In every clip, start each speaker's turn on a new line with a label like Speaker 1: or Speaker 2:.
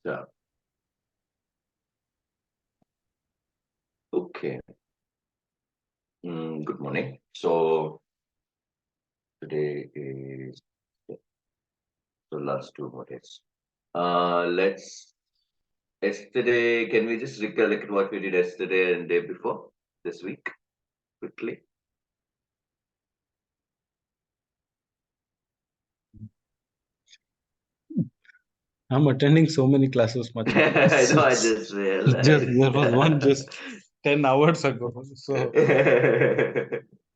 Speaker 1: Yeah. Okay. Good morning. So today is the last 2 more days. Let's yesterday. Can we just recollect what we did yesterday and day before this week quickly?
Speaker 2: I'm attending so many classes, Macha.
Speaker 1: I know. I just
Speaker 2: There was one
Speaker 1: realized.
Speaker 2: just 10 hours ago. So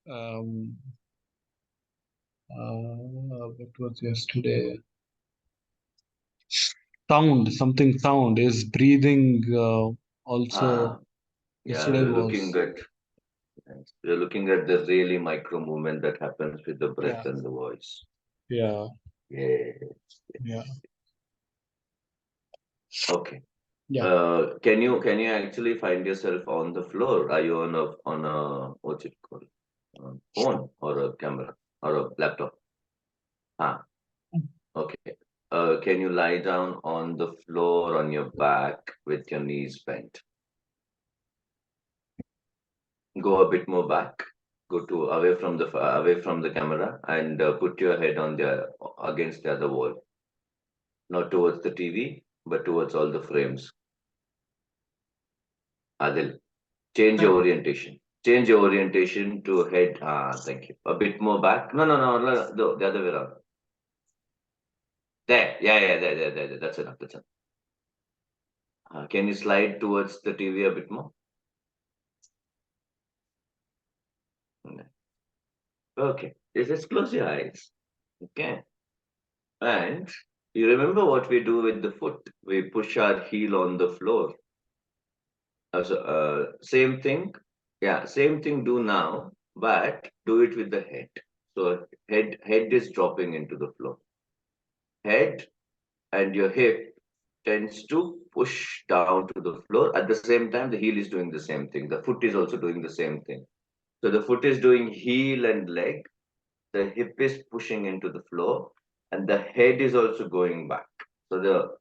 Speaker 2: um, what was yesterday? Sound is breathing.
Speaker 1: Ah,
Speaker 2: Also,
Speaker 1: yeah,
Speaker 2: yesterday
Speaker 1: we're looking
Speaker 2: was
Speaker 1: at we're looking at the really micro movement that happens with the breath
Speaker 2: yeah,
Speaker 1: and the voice.
Speaker 2: yeah,
Speaker 1: Yeah.
Speaker 2: yeah,
Speaker 1: Okay.
Speaker 2: yeah.
Speaker 1: Can you actually find yourself on the floor? Are you on a what's it called? Phone or a camera or a laptop? Ah, okay. Can you lie down on the floor on your back with your knees bent? Go a bit more back. Go to away from the camera and put your head on the against the other wall, not towards the TV, but towards all the frames. Adil. Change your orientation. Change your orientation to head. Thank you. A bit more back. No, no, no, no, the other way around. There. Yeah, yeah, there. That's enough. That's enough. Can you slide towards the TV a bit more? Okay. Just close your eyes. Okay. And you remember what we do with the foot? We push our heel on the floor. Same thing. Yeah, same thing do now, but do it with the head. So head is dropping into the floor. Head and your hip tends to push down to the floor. At the same time, the heel is doing the same thing. The foot is also doing the same thing. So the foot is doing heel and leg. The hip is pushing into the floor, and the head is also going back. So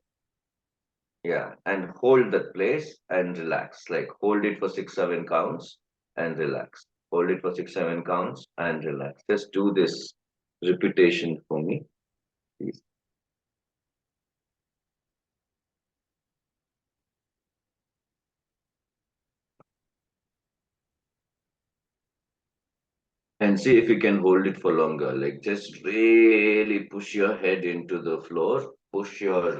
Speaker 1: and hold that place and relax. Like hold it for 6-7 counts and relax. Hold it for 6-7 counts and relax. Just do this repetition for me, please. And see if you can hold it for longer. Like just really push your head into the floor, push your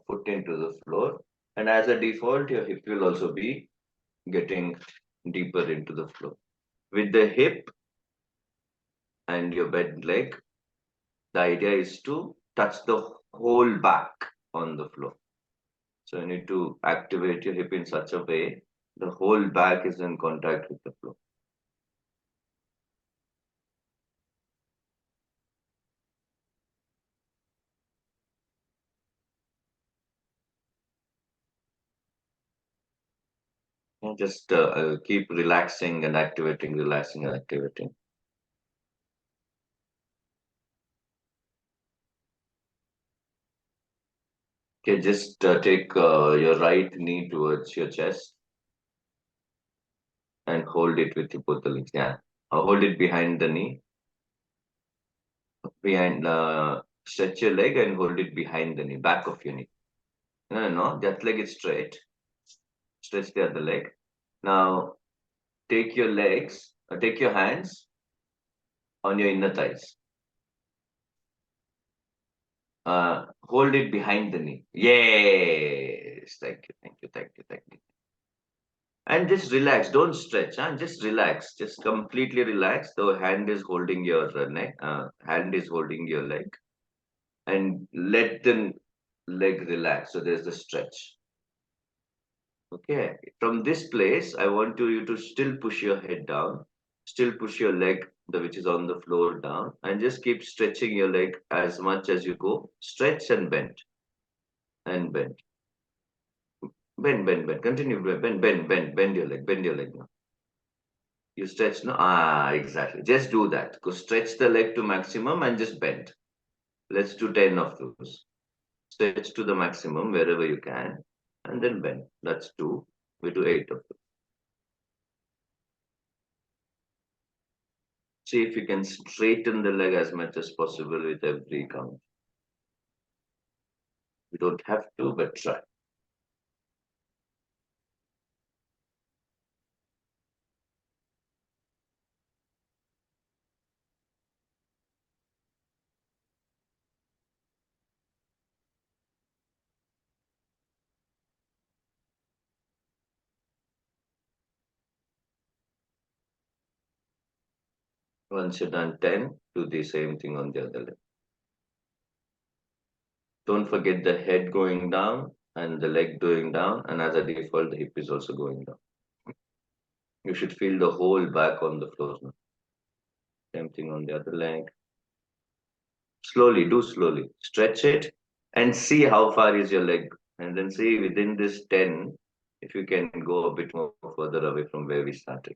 Speaker 1: foot into the floor, and as a default, your hip will also be getting deeper into the floor. With the hip and your bent leg, the idea is to touch the whole back on the floor. So you need to activate your hip in such a way the whole back is in contact with the floor. And just keep relaxing and activating, relaxing and activating. Okay, just take your right knee towards your chest and hold it with your both the legs. Yeah, hold it behind the knee, stretch your leg and hold it behind the knee, back of your knee. No, no, no, that leg is straight. Stretch the other leg. Now take your hands on your inner thighs. Hold it behind the knee. Yes, thank you. And just relax. Don't stretch. Just relax. Just completely relax. The hand is holding your neck. Hand is holding your leg, and let the leg relax. So there's the stretch. Okay. From this place, I want you to still push your head down, still push your leg, which is on the floor down, and just keep stretching your leg as much as you go. Stretch and bend, and bend, bend. Continue, bend your leg now. You stretch, no? Exactly. Just do that. Go stretch the leg to maximum and just bend. Let's do 10 of those. Stretch to the maximum wherever you can, and then bend. That's 2. We do 8 of them. See if you can straighten the leg as much as possible with every count. You don't have to, but try. Once you're done 10, do the same thing on the other leg. Don't forget the head going down and the leg going down, and as a default, the hip is also going down. You should feel the whole back on the floor now. Same thing on the other leg. Slowly, do slowly. Stretch it and see how far is your leg. And then see within this 10, if you can go a bit more further away from where we started.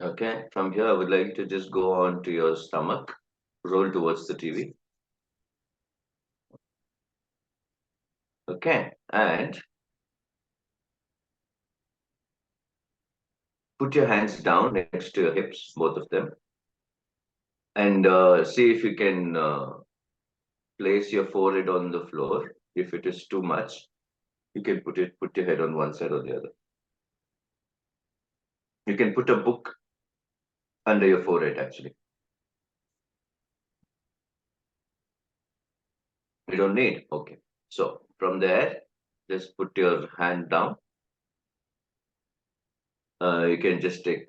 Speaker 1: Okay, from here, I would like to just go on to your stomach, roll towards the TV. Okay, and put your hands down next to your hips, both of them, and see if you can place your forehead on the floor. If it is too much, you can put your head on one side or the other. You can put a book under your forehead actually. You don't need. Okay. So from there, just put your hand down. You can just take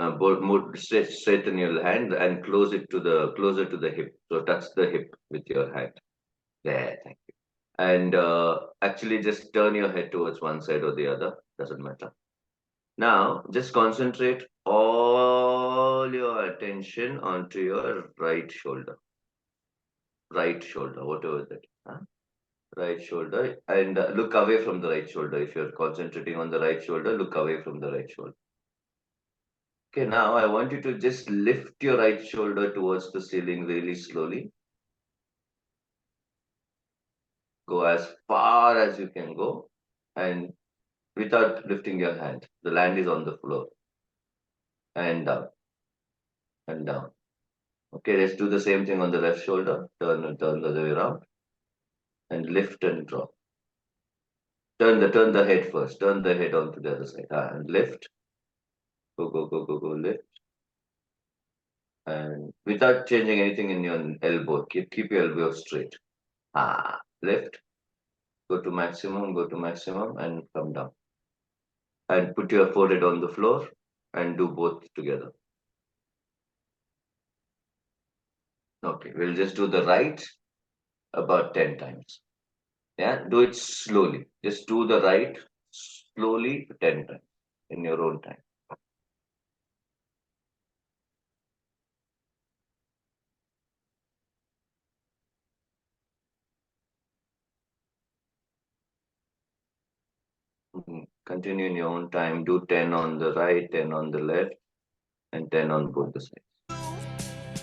Speaker 1: straighten your hand and closer to the hip. So touch the hip with your hand. There, thank you. And actually just turn your head towards one side or the other. Doesn't matter. Now just concentrate all your attention onto your right shoulder. Right shoulder, whatever that. Huh? Right shoulder, and look away from the right shoulder. If you're concentrating on the right shoulder, look away from the right shoulder. Okay, now I want you to just lift your right shoulder towards the ceiling really slowly. Go as far as you can go, and without lifting your hand. The land is on the floor. And down, and down. Okay, let's do the same thing on the left shoulder. Turn the other way around, and lift and drop. Turn the head first. Turn the head onto the other side. And lift. Go, lift. And without changing anything in your elbow, keep your elbow straight. Lift, go to maximum, and come down. And put your forehead on the floor and do both together. Okay, we'll just do the right about 10 times. Yeah, do it slowly. Just do the right slowly 10 times in your own time. Continue in your own time. Do 10 on the right, 10 on the left, and 10 on both the sides.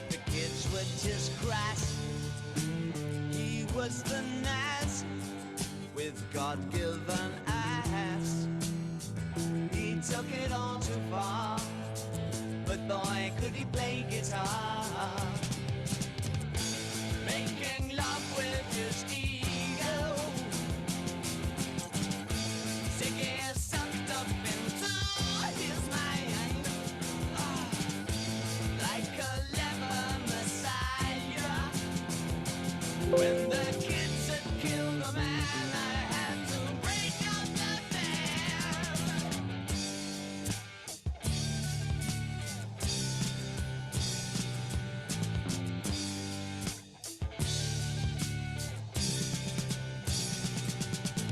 Speaker 3: The kids were just crass. He was the nice with God-given ass. He took it all too far, but boy, could he play guitar. Making love with his ego. Ziggy sucked up into his mind. When the kids had killed a man, I had to break up the band.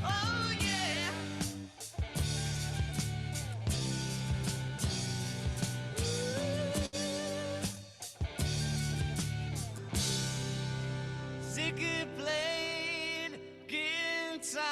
Speaker 3: Oh yeah. Ziggy played guitar.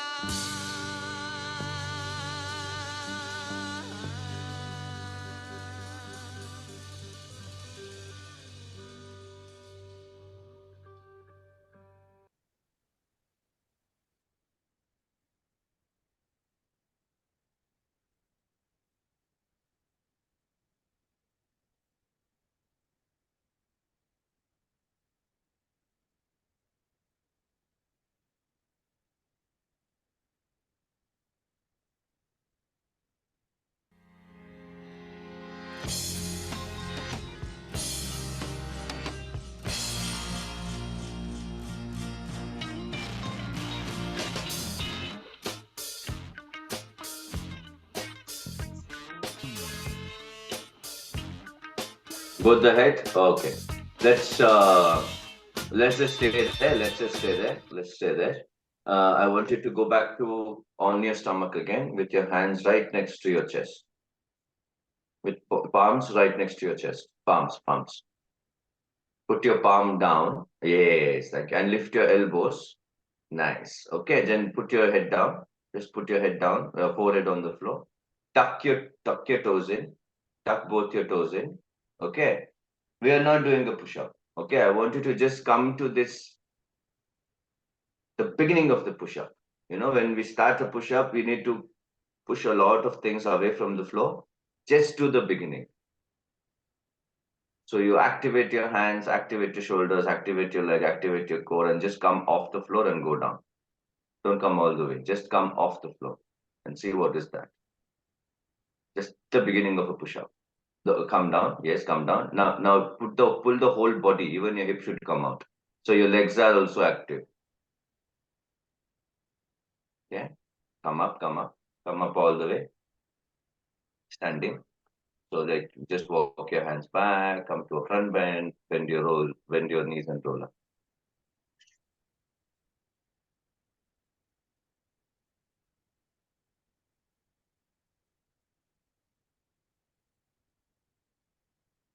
Speaker 1: Both the head? Okay. Let's just stay there. Let's just stay there. Let's stay there. I want you to go back to on your stomach again with your hands right next to your chest. With palms right next to your chest. Palms, palms. Put your palm down. Yes, like and lift your elbows. Nice. Okay, then put your head down. Just put your head down, forehead on the floor. Tuck your toes in. Tuck both your toes in. Okay. We are not doing a push-up. Okay, I want you to just come to this, the beginning of the push-up. You know, when we start a push-up, we need to push a lot of things away from the floor. Just to the beginning. So you activate your hands, activate your shoulders, activate your leg, activate your core, and just come off the floor and go down. Don't come all the way. Just come off the floor and see what is that. Just the beginning of a push-up. Come down. Yes, come down. Now pull the whole body. Even your hip should come out. So your legs are also active. Yeah. Come up, come up, come up all the way. Standing. So like just walk your hands back, come to a front bend, bend your knees and roll up.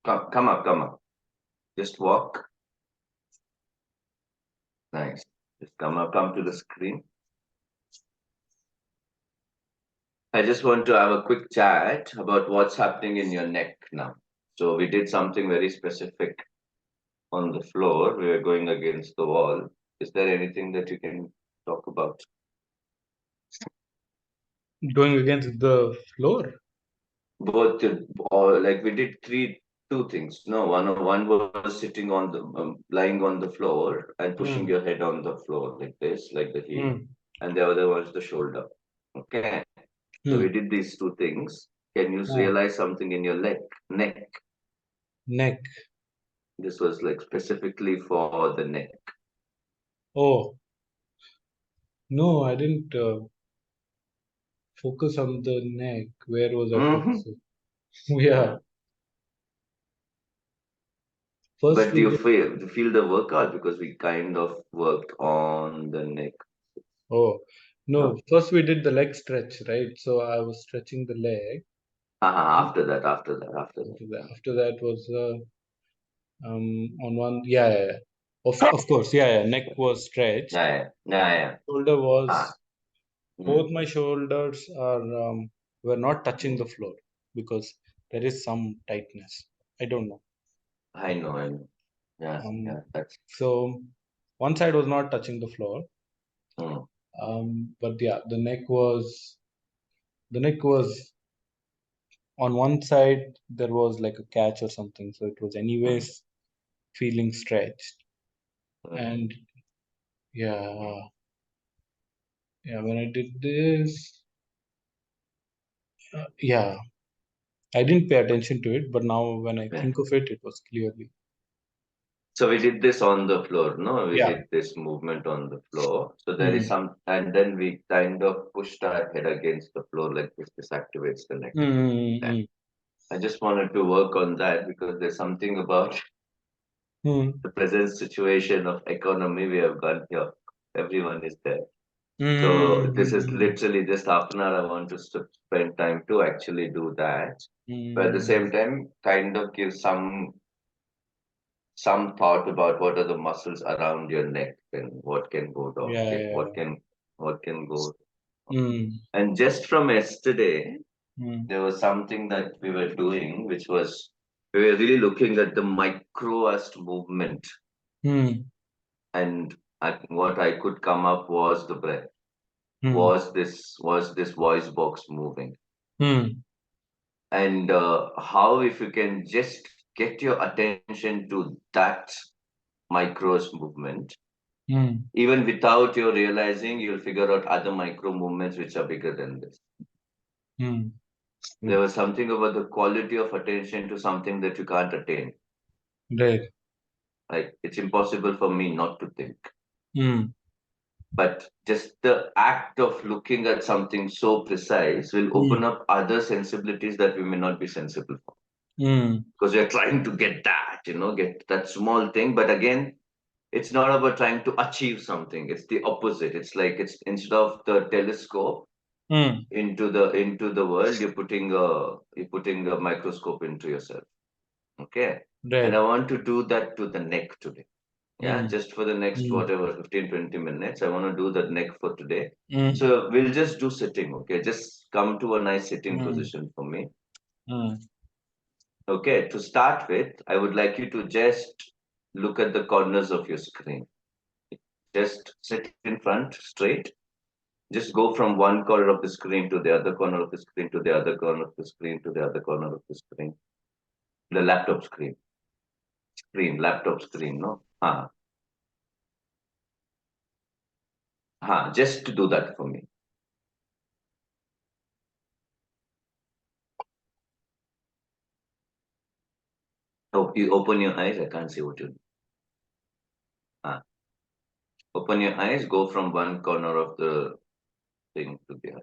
Speaker 1: Come up, come up. Just walk. Nice. Just come up, come to the screen. I just want to have a quick chat about what's happening in your neck now. So we did something very specific on the floor. We were going against the wall. Is there anything that you can talk about?
Speaker 2: Going against the floor.
Speaker 1: Both, or like we did two things. No, one was sitting on the lying on the floor and pushing
Speaker 2: Hmm.
Speaker 1: your head on the floor like this, like the heel,
Speaker 2: Hmm.
Speaker 1: and the other was the shoulder. Okay, so we
Speaker 2: Hmm.
Speaker 1: did these two things. Can you
Speaker 2: Ah,
Speaker 1: realize something in your neck?
Speaker 2: neck.
Speaker 1: This was like specifically for the neck.
Speaker 2: Oh, no, I didn't focus on the neck. Where was I
Speaker 1: Hmm.
Speaker 2: focusing? Yeah.
Speaker 1: Yeah.
Speaker 2: First
Speaker 1: But
Speaker 2: we did.
Speaker 1: do you feel the workout because we kind of worked on the neck?
Speaker 2: Oh,
Speaker 1: No.
Speaker 2: no. First we did the leg stretch, right? So I was stretching the leg.
Speaker 1: After that.
Speaker 2: After that was on one. Yeah, yeah, yeah. Of course. Yeah, yeah. Neck was stretched.
Speaker 1: Yeah, yeah, yeah, yeah.
Speaker 2: Shoulder
Speaker 1: Ah.
Speaker 2: was
Speaker 1: Mm,
Speaker 2: both my shoulders are were not touching
Speaker 1: mm.
Speaker 2: the floor because there is some tightness. I don't know.
Speaker 1: I know, I know. Yeah,
Speaker 2: Um,
Speaker 1: yeah, that's
Speaker 2: so one side was not touching the floor.
Speaker 1: mm,
Speaker 2: But yeah, the neck was on one side there was like a catch or something, so it was
Speaker 1: mm,
Speaker 2: anyways feeling stretched.
Speaker 1: mm.
Speaker 2: And yeah, yeah, when I did this, yeah, I didn't pay attention to it, but now when I
Speaker 1: Yeah.
Speaker 2: think of it, it was clearly.
Speaker 1: So we did this on the floor, no? We
Speaker 2: Yeah.
Speaker 1: did this movement on the floor. So there is
Speaker 2: Mm.
Speaker 1: some, and then we kind of pushed our head against the floor like this. This activates the neck. Yeah.
Speaker 2: Mm.
Speaker 1: I just wanted to work on that because there's something about
Speaker 2: Mm.
Speaker 1: the present situation of economy we have got here. Everyone is there. So this is
Speaker 2: Mm.
Speaker 1: literally just half an hour I want to spend time to actually do that. But at the
Speaker 2: Mm.
Speaker 1: same time, kind of give some thought about what are the muscles around your neck and what can go down,
Speaker 2: Yeah,
Speaker 1: okay,
Speaker 2: yeah.
Speaker 1: what can go.
Speaker 2: Mm.
Speaker 1: And just from yesterday,
Speaker 2: Mm.
Speaker 1: there was something that we were doing, which was we were really looking at the microest movement,
Speaker 2: Mm.
Speaker 1: and what I could come up was the breath.
Speaker 2: Mm.
Speaker 1: Was this voice box moving?
Speaker 2: Mm.
Speaker 1: And how if you can just get your attention to that micros movement,
Speaker 2: Mm.
Speaker 1: even without you realizing, you'll figure out other micro movements which are bigger than this.
Speaker 2: Mm.
Speaker 1: There was something about the quality of attention to something that you can't attain.
Speaker 2: Right.
Speaker 1: Like it's impossible for me not to think.
Speaker 2: Mm.
Speaker 1: But just the act of looking at something so precise will open
Speaker 2: Mm.
Speaker 1: up other sensibilities that we may not be sensible for.
Speaker 2: Mm.
Speaker 1: Because we're trying to get that, get that small thing. But again, it's not about trying to achieve something. It's the opposite. It's like it's instead of the telescope
Speaker 2: Mm.
Speaker 1: into the world, you're putting a microscope into yourself. Okay. And
Speaker 2: Right.
Speaker 1: I want to do that to the neck today. Yeah,
Speaker 2: Mm.
Speaker 1: just for the next
Speaker 2: Mm.
Speaker 1: whatever 15-20 minutes. I want to do that neck for today.
Speaker 2: Mm.
Speaker 1: So we'll just do sitting. Okay. Just come to a nice sitting
Speaker 2: Mm.
Speaker 1: position for me.
Speaker 2: Mm.
Speaker 1: Okay, to start with, I would like you to just look at the corners of your screen. Just sit in front straight. Just go from one corner of the screen to the other corner of the screen to the other corner of the screen to the other corner of the screen. The laptop laptop screen, no? Just to do that for me. Oh, you open your eyes. I can't see what you do. Open your eyes. Go from one corner of the thing to the other.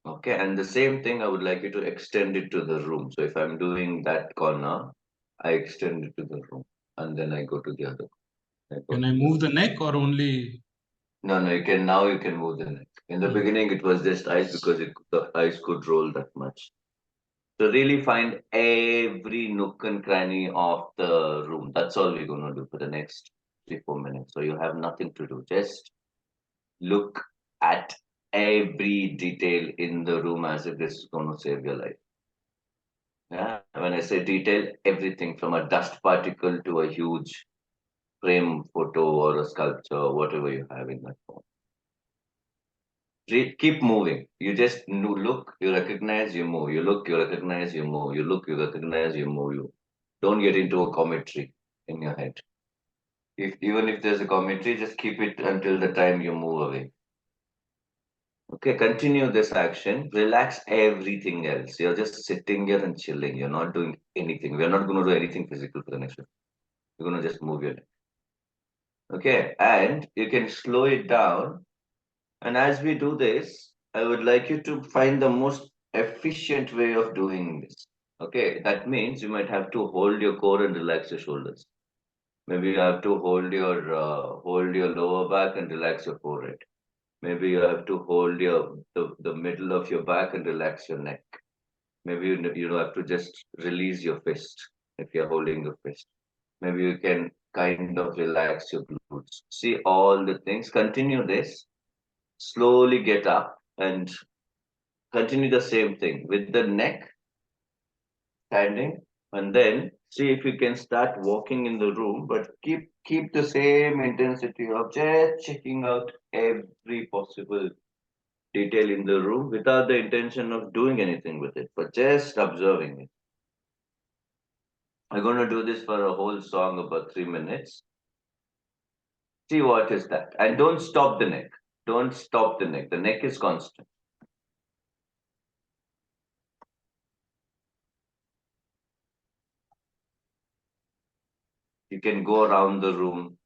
Speaker 1: Okay, and the same thing I would like you to extend it to the room. So if I'm doing that corner, I extend it to the room, and then I go to the other. I go
Speaker 2: Can I
Speaker 1: to the.
Speaker 2: move the neck or only?
Speaker 1: No, no, you can now. You can move the neck. In the
Speaker 2: Mm.
Speaker 1: beginning, it was just eyes because the eyes could roll that much. So really find every nook and cranny of the room. That's all we're gonna do for the next 3-4 minutes. So you have nothing to do. Just look at every detail in the room as if this is gonna save your life. Yeah, when I say detail, everything from a dust particle to a huge frame photo or a sculpture, whatever you have in that phone. Keep moving. You just look, you recognize, you move. You look, you recognize, you move. You look, you recognize, you move. You don't get into a commentary in your head. Even if there's a commentary, just keep it until the time you move away. Okay, continue this action. Relax everything else. You're just sitting here and chilling. You're not doing anything. We're not going to do anything physical for the next one. You're going to just move your leg. Okay, and you can slow it down. And as we do this, I would like you to find the most efficient way of doing this. Okay, that means you might have to hold your core and relax your shoulders. Maybe you have to hold your lower back and relax your forehead. Maybe you have to hold the middle of your back and relax your neck. Maybe you have to just release your fist if you're holding your fist. Maybe you can kind of relax your glutes. See all the things. Continue this. Slowly get up and continue the same thing with the neck standing, and then see if you can start walking in the room, but keep the same intensity of just checking out every possible detail in the room without the intention of doing anything with it, but just observing it. I'm going to do this for a whole song about 3 minutes. See what is that. And don't stop the neck. Don't stop the neck. The neck is constant. You can go around the room.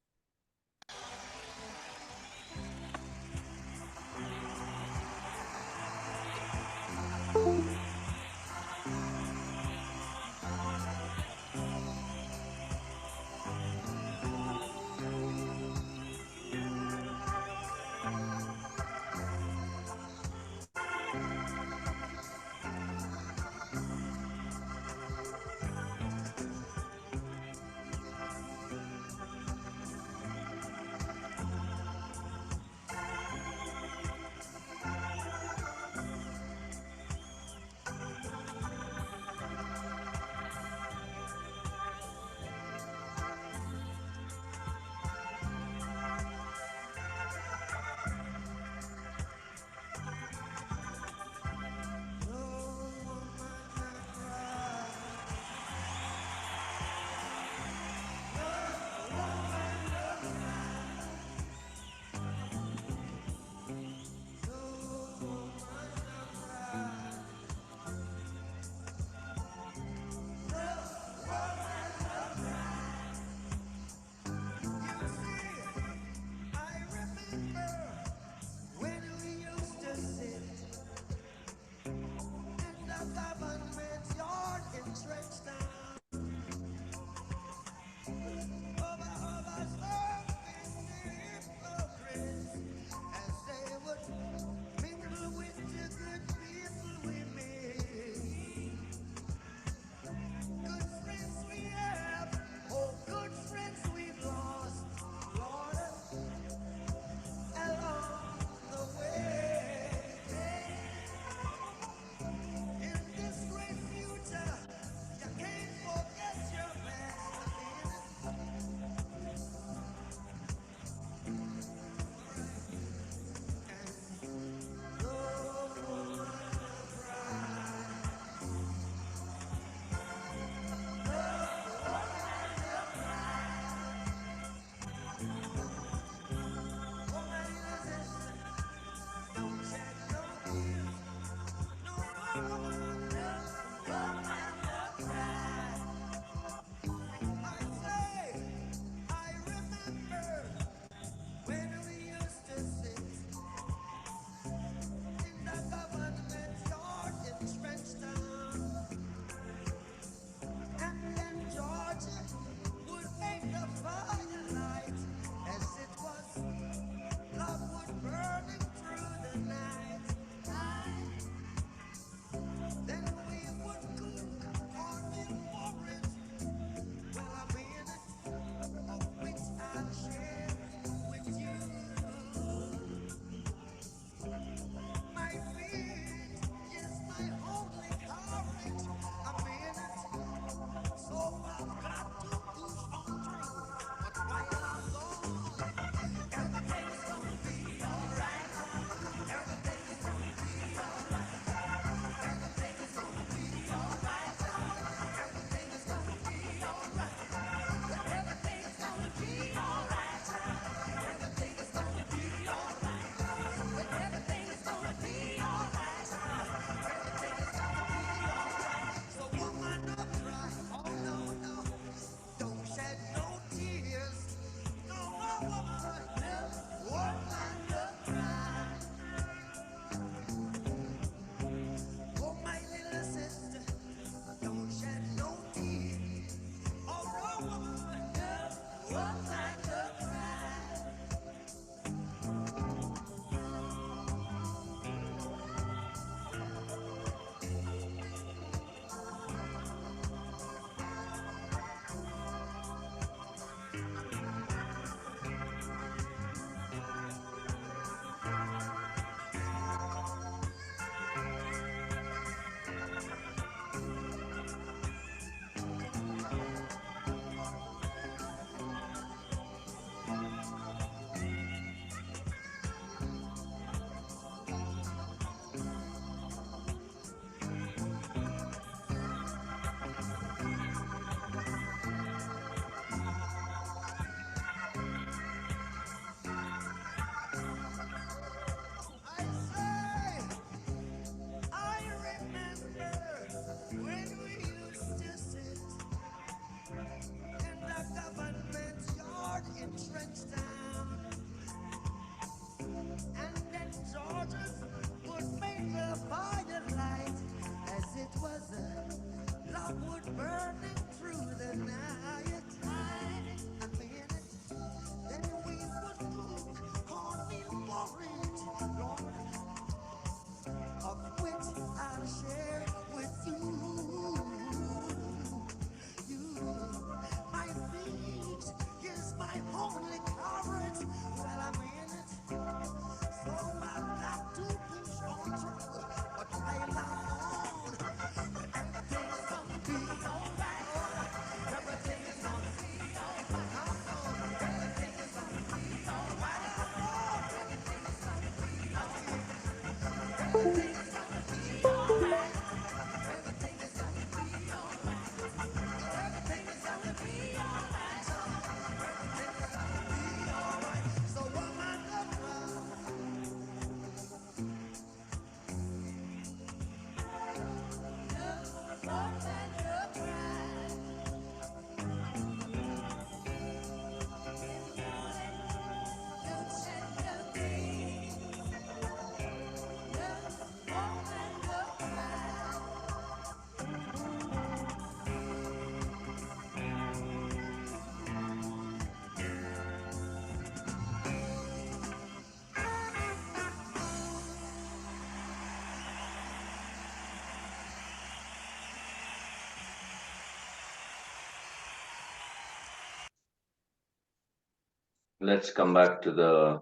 Speaker 1: let's come back to the.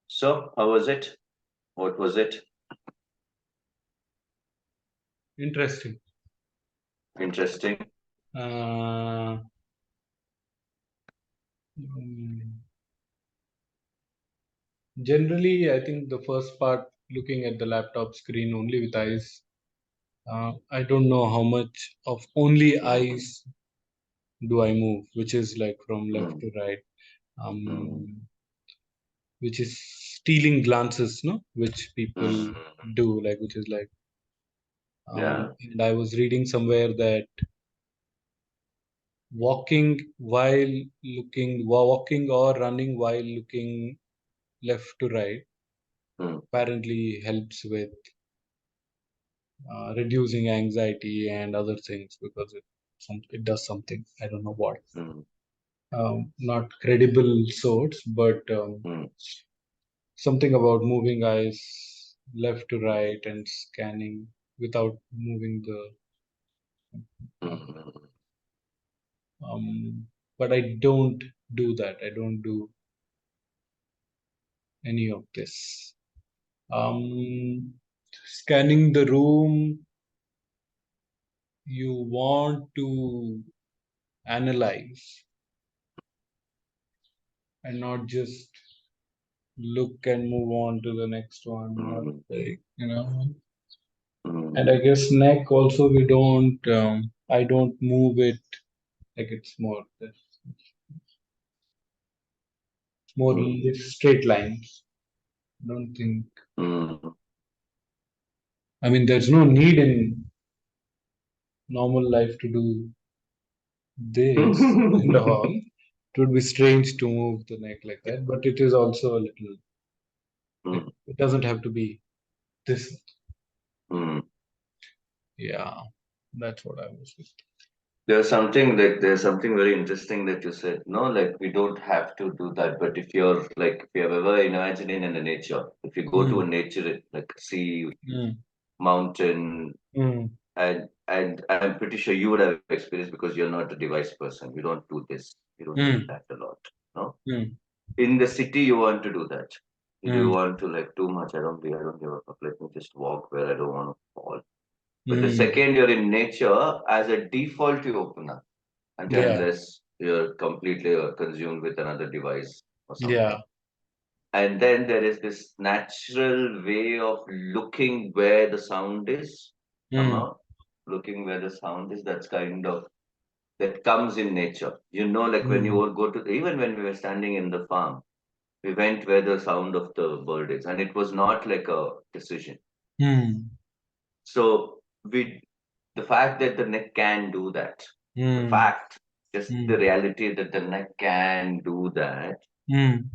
Speaker 1: So, how was it? What was it?
Speaker 2: Interesting.
Speaker 1: Interesting.
Speaker 2: Uh, mm, Generally, I think the first part, looking at the laptop screen only with eyes, I don't know how much of only
Speaker 1: Mm,
Speaker 2: eyes do I move, which is like from left
Speaker 1: mm,
Speaker 2: to right,
Speaker 1: mm,
Speaker 2: which is stealing glances, no, which people
Speaker 1: mm.
Speaker 2: do, like which is like,
Speaker 1: Yeah.
Speaker 2: and I was reading somewhere that walking or running while looking left to right
Speaker 1: Mm,
Speaker 2: apparently helps with reducing anxiety and other things because it does something. I don't know what.
Speaker 1: mm,
Speaker 2: Not credible source, but
Speaker 1: mm,
Speaker 2: something about moving eyes left to right and scanning without moving the.
Speaker 1: mm,
Speaker 2: But I don't do that. I don't do any of this. Scanning the room, you want to analyze and not just look and move on to the next one. Not
Speaker 1: mm,
Speaker 2: like, you know.
Speaker 1: mm,
Speaker 2: And I guess neck also we don't. I don't move it like it's more
Speaker 1: mm,
Speaker 2: straight lines. I don't think.
Speaker 1: mm.
Speaker 2: I mean, there's no need in normal life to do this and all. It would be strange to move the neck like that, but it is also a little like
Speaker 1: Mm,
Speaker 2: it doesn't have to be this.
Speaker 1: mm.
Speaker 2: Yeah, that's what I was with.
Speaker 1: There's something very interesting that you said. No, like we don't have to do that. But if you have ever imagined in the nature, if you go to a
Speaker 2: Mm,
Speaker 1: nature like sea,
Speaker 2: mm,
Speaker 1: mountain,
Speaker 2: mm,
Speaker 1: and I'm pretty sure you would have experienced because you're not a device person. You don't do this. You don't do
Speaker 2: mm,
Speaker 1: that a lot. No,
Speaker 2: mm,
Speaker 1: in the city you want to do that. You
Speaker 2: mm,
Speaker 1: want to like too much. I don't give a fuck. Let me just walk where I don't want to fall. But the
Speaker 2: mm.
Speaker 1: second you're in nature, as a default, you open up until
Speaker 2: Yeah,
Speaker 1: unless you're completely consumed with another device or something.
Speaker 2: yeah.
Speaker 1: And then there is this natural way of looking where the sound is,
Speaker 2: Mm,
Speaker 1: somehow looking where the sound is. That's kind of that comes in nature. You know, like when you
Speaker 2: mm,
Speaker 1: would go to even when we were standing in the farm, we went where the sound of the bird is, and it was not like a decision.
Speaker 2: mm,
Speaker 1: So we, the fact that the neck can do that, the
Speaker 2: mm,
Speaker 1: fact, just the
Speaker 2: mm,
Speaker 1: reality that the neck can do that,
Speaker 2: mm,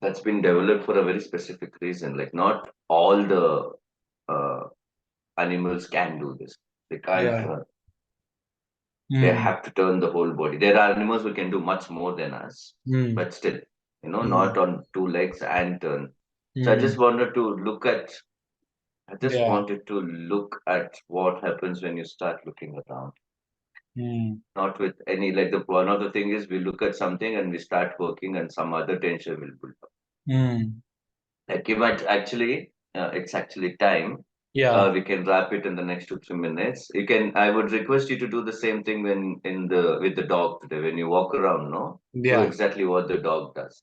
Speaker 1: that's been developed for a very specific reason. Like not all the uh, animals can do this. They can't.
Speaker 2: yeah.
Speaker 1: They
Speaker 2: Mm,
Speaker 1: have to turn the whole body. There are animals who can do much more than us,
Speaker 2: mm,
Speaker 1: but still,
Speaker 2: mm,
Speaker 1: not on two legs and turn. So I just
Speaker 2: mm,
Speaker 1: wanted to look at. I just
Speaker 2: yeah.
Speaker 1: wanted to look at what happens when you start looking around.
Speaker 2: Mm,
Speaker 1: Not with any like the one of the thing is we look at something and we start working and some other tension will build up.
Speaker 2: mm,
Speaker 1: Like you might actually, it's actually time.
Speaker 2: yeah.
Speaker 1: We can wrap it in the next 2 3 minutes. You can. I would request you to do the same thing when in the with the dog today. When you walk around, no, do
Speaker 2: Yeah.
Speaker 1: exactly what the dog does.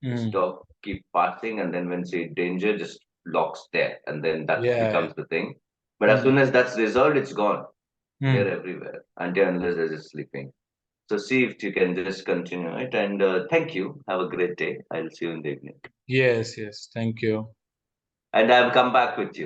Speaker 1: This
Speaker 2: Mm,
Speaker 1: dog keep passing, and then when see danger, just locks there, and then that
Speaker 2: yeah.
Speaker 1: becomes the thing. But as soon
Speaker 2: Mm,
Speaker 1: as that's resolved, it's gone. They're
Speaker 2: mm.
Speaker 1: everywhere until unless they're just sleeping. So see if you can just continue it. And thank you. Have a great day. I'll see you in the evening.
Speaker 2: Yes, yes. Thank you.
Speaker 1: And I'll come back with you.